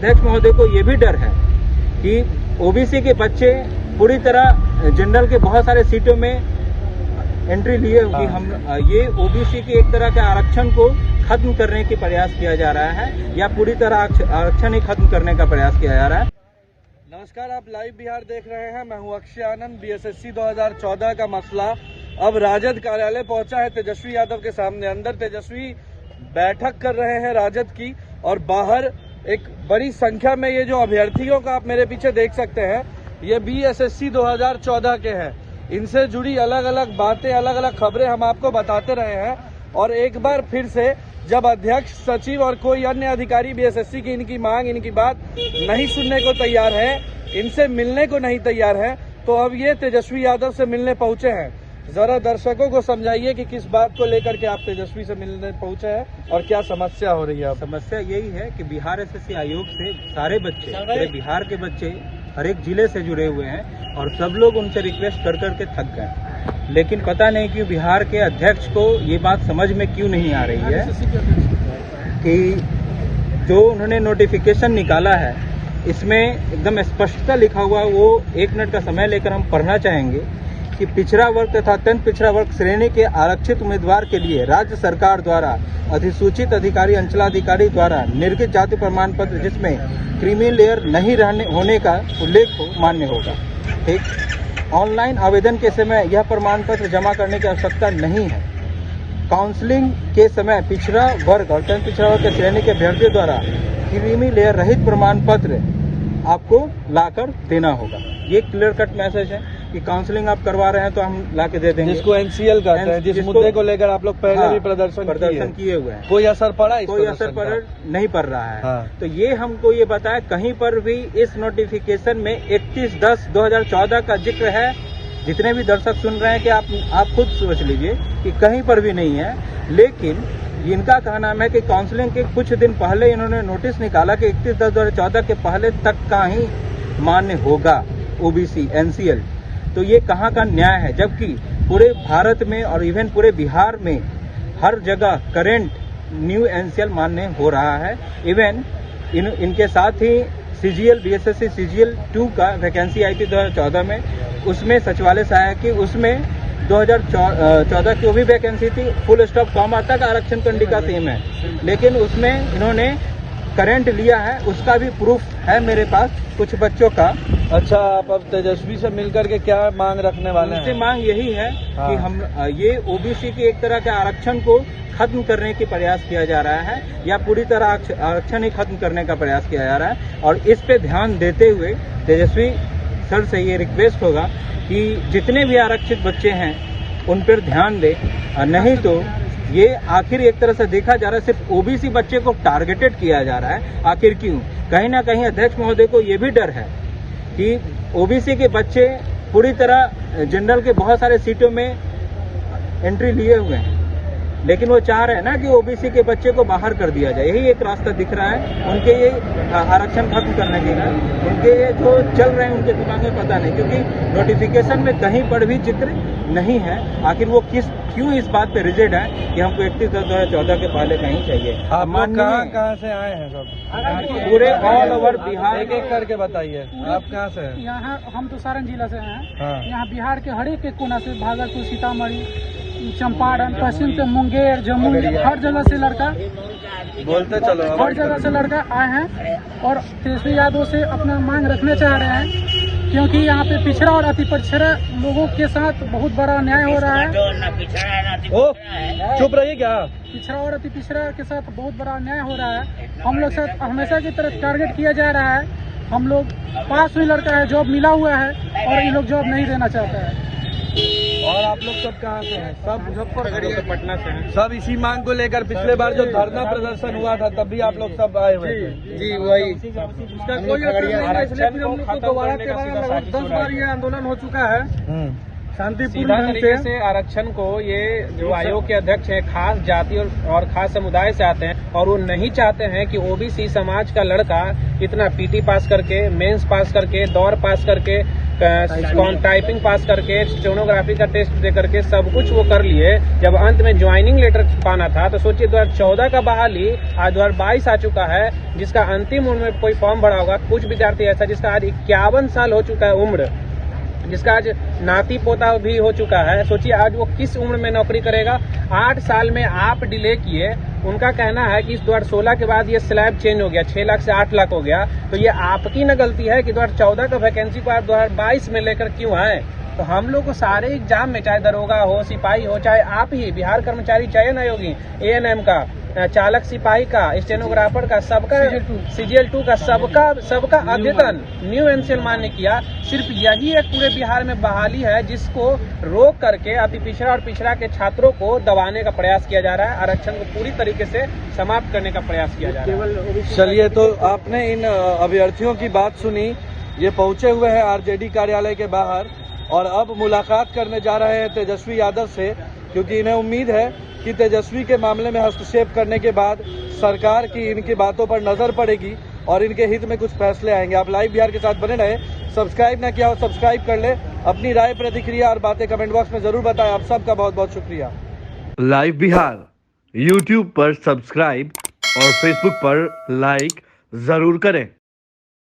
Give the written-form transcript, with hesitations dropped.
अध्यक्ष महोदय को ये भी डर है कि ओबीसी के बच्चे पूरी तरह जनरल के बहुत सारे सीटों में एंट्री लिए कि हम ये ओबीसी के एक तरह के आरक्षण को खत्म करने की प्रयास किया जा रहा है या पूरी तरह आरक्षण ही खत्म करने का प्रयास किया जा रहा है। नमस्कार, आप लाइव बिहार देख रहे हैं। मैं हूं अक्षय आनंद। बीएसएससी 2014 का मसला अब राजद कार्यालय पहुंचा है तेजस्वी यादव के सामने। अंदर तेजस्वी बैठक कर रहे हैं राजद की और बाहर एक बड़ी संख्या में ये जो अभ्यर्थियों का आप मेरे पीछे देख सकते हैं, ये बीएसएससी 2014 के हैं। इनसे जुड़ी अलग अलग बातें, अलग अलग खबरें हम आपको बताते रहे हैं और एक बार फिर से जब अध्यक्ष, सचिव और कोई अन्य अधिकारी बीएसएससी की इनकी मांग, इनकी बात नहीं सुनने को तैयार है, इनसे मिलने को नहीं तैयार है, तो अब ये तेजस्वी यादव से मिलने पहुंचे हैं। जरा दर्शकों को समझाइए कि किस बात को लेकर के आप तेजस्वी से मिलने पहुंचे हैं और क्या समस्या हो रही है। समस्या यही है कि बिहार एसएससी आयोग से सारे बच्चे, पूरे बिहार के बच्चे हर एक जिले से जुड़े हुए हैं और सब लोग उनसे रिक्वेस्ट कर करके थक गए, लेकिन पता नहीं क्यों बिहार के अध्यक्ष को ये बात समझ में क्यों नहीं आ रही है कि जो उन्होंने नोटिफिकेशन निकाला है इसमें एकदम स्पष्टता लिखा हुआ, वो 1 मिनट का समय लेकर हम पढ़ना चाहेंगे कि पिछड़ा वर्ग तथा अत्यंत पिछड़ा वर्ग श्रेणी के आरक्षित उम्मीदवार के लिए राज्य सरकार द्वारा अधिसूचित अधिकारी, अंचलाधिकारी द्वारा निर्गत जाति प्रमाण पत्र जिसमें क्रीमी लेयर नहीं होने का उल्लेख हो मान्य होगा। ठीक, ऑनलाइन आवेदन के समय यह प्रमाण पत्र जमा करने की आवश्यकता नहीं है। काउंसलिंग के समय पिछड़ा वर्ग और अत्यंत पिछड़ा वर्ग के श्रेणी के अभ्यर्थियों द्वारा क्रीमी लेयर रहित प्रमाण पत्र आपको लाकर देना होगा। ये क्लियर कट मैसेज है कि काउंसलिंग आप करवा रहे हैं तो हम लाके दे देंगे, जिसको एनसीएल कहते हैं, जिस मुद्दे को लेकर आप लोग पहले भी प्रदर्शन किए हुए हैं। कोई असर पड़ा? कोई असर नहीं पड़ रहा है। तो ये हमको ये बताया, कहीं पर भी इस नोटिफिकेशन में 31/10/2014 का जिक्र है। जितने भी दर्शक सुन रहे हैं कि आप खुद सोच लीजिए कि कहीं पर भी नहीं है। लेकिन इनका कहना है कि काउंसलिंग के कुछ दिन पहले इन्होंने नोटिस निकाला कि 31/10/2014 के पहले तक का ही मान्य होगा ओबीसी एनसीएल। तो ये कहाँ का न्याय है, जबकि पूरे भारत में और इवन पूरे बिहार में हर जगह करंट न्यू एनसीएल मान्य हो रहा है। इवन इनके साथ ही सीजीएल, बीएसएससी सीजीएल 2 का वैकेंसी आई थी 2014 में, उसमें सचिवालय सहायक की, उसमें 2014 की वो भी वैकेंसी थी, फुल स्टॉप कॉमा तक आरक्षण कंडिका सेम है, लेकिन उसमें इन्होंने करंट लिया है। उसका भी प्रूफ है मेरे पास कुछ बच्चों का। अच्छा, आप अब तेजस्वी से मिलकर के क्या मांग रखने वाले हैं? मांग यही है कि हम ये ओबीसी के एक तरह के आरक्षण को खत्म करने की प्रयास किया जा रहा है या पूरी तरह आरक्षण ही खत्म करने का प्रयास किया जा रहा है। और इस पे ध्यान देते हुए तेजस्वी सर से ये रिक्वेस्ट होगा कि जितने भी आरक्षित बच्चे हैं उन पर ध्यान दे, नहीं तो ये आखिर एक तरह से देखा जा रहा है सिर्फ ओबीसी बच्चे को टारगेटेड किया जा रहा है। आखिर क्यों? कहीं ना कहीं अध्यक्ष महोदय को ये भी डर है कि ओबीसी के बच्चे पूरी तरह जनरल के बहुत सारे सीटों में एंट्री लिए हुए हैं, लेकिन वो चाह रहे हैं ना कि ओबीसी के बच्चे को बाहर कर दिया जाए। यही एक रास्ता दिख रहा है उनके, ये आरक्षण खत्म करने के लिए। उनके ये जो चल रहे हैं उनके दिमाग में पता नहीं, क्योंकि नोटिफिकेशन में कहीं पर भी जिक्र नहीं है। आखिर वो क्यों इस बात पे रिजिड है कि हमको 31/10/2014 के पहले कहीं चाहिए। आप कहाँ से आए हैं? सब पूरे ऑल ओवर बिहार, एक करके बताइए। आप कहाँ से हैं? यहाँ हम तो सारण जिला से हैं। यहाँ बिहार के हर एक कोना से, भागलपुर, सीतामढ़ी, चंपारण, पश्चिम से मुंगेर, जमुई, हर जगह से लड़का बोलते चलो, हर जगह से लड़का आए हैं और तेजस्वी यादव से अपना मांग रखना चाह रहे हैं, क्योंकि यहाँ पे पिछड़ा और अति पिछड़ा लोगों के साथ बहुत बड़ा अन्याय हो रहा है। चुप रहिए क्या? पिछड़ा और अति पिछड़ा के साथ बहुत बड़ा अन्याय हो रहा है। हम लोग साथ हमेशा की तरफ टारगेट किया जा रहा है। हम लोग पास हुई लड़का है, जॉब मिला हुआ है और ये लोग जॉब नहीं देना चाहता है। और आप लोग सब कहाँ से हैं? सब मुजफ्फरनगर, पटना से हैं। सब इसी मांग को लेकर पिछले बार जो धरना प्रदर्शन हुआ था तब भी आप लोग सब आए हुए थे। जी वही। इसका कोई असर नहीं है, इसलिए हम लोग को दोबारा 10 बार ये आंदोलन हो चुका है। शांतिपूर्ण सीधा ढंग तरीके से से आरक्षण को ये जो आयोग के अध्यक्ष हैं खास जाति और खास समुदाय से आते हैं और वो नहीं चाहते हैं कि ओबीसी समाज का लड़का इतना पीटी पास करके, मेंस पास करके, दौड़ पास करके, टाइपिंग पास करके, स्टेनोग्राफी का टेस्ट दे करके सब कुछ वो कर लिए। जब अंत में ज्वाइनिंग लेटर पाना था तो सोचिए 2014 का बहाली आज 2022 आ चुका है, जिसका अंतिम उम्र में कोई फॉर्म भरा होगा। कुछ विद्यार्थी ऐसा जिसका आज 51 साल हो चुका है उम्र, जिसका आज नाती पोता भी हो चुका है। सोचिए आज वो किस उम्र में नौकरी करेगा। 8 साल में आप डिले किए। उनका कहना है कि इस 2016 के बाद ये स्लैब चेंज हो गया, 6 लाख से 8 लाख हो गया। तो ये आपकी न गलती है कि 2014 का वैकेंसी को आप 2022 में लेकर क्यों आए। तो हम लोग को सारे एग्जाम में, चाहे दरोगा हो, सिपाही हो, चाहे आप ही बिहार कर्मचारी चयन आयोगी, ANM का, चालक सिपाही का, स्टेनोग्राफर का, सबका CGL 2 का सबका अद्यतन न्यू एनसीएल मान्य किया। सिर्फ यही एक पूरे बिहार में बहाली है जिसको रोक करके अति पिछड़ा और पिछड़ा के छात्रों को दबाने का प्रयास किया जा रहा है। आरक्षण को पूरी तरीके से समाप्त करने का प्रयास किया जा रहा है। चलिए, तो आपने इन अभ्यर्थियों की बात सुनी। ये पहुंचे हुए हैं RJD कार्यालय के बाहर और अब मुलाकात करने जा रहे हैं तेजस्वी यादव से, क्योंकि इन्हें उम्मीद है कि तेजस्वी के मामले में हस्तक्षेप करने के बाद सरकार की इनकी बातों पर नजर पड़ेगी और इनके हित में कुछ फैसले आएंगे। आप लाइव बिहार के साथ बने रहे। सब्सक्राइब ना किया हो सब्सक्राइब कर ले। अपनी राय, प्रतिक्रिया और बातें कमेंट बॉक्स में जरूर बताएं। आप सबका बहुत बहुत शुक्रिया। लाइव बिहार YouTube पर सब्सक्राइब और Facebook पर लाइक जरूर करें।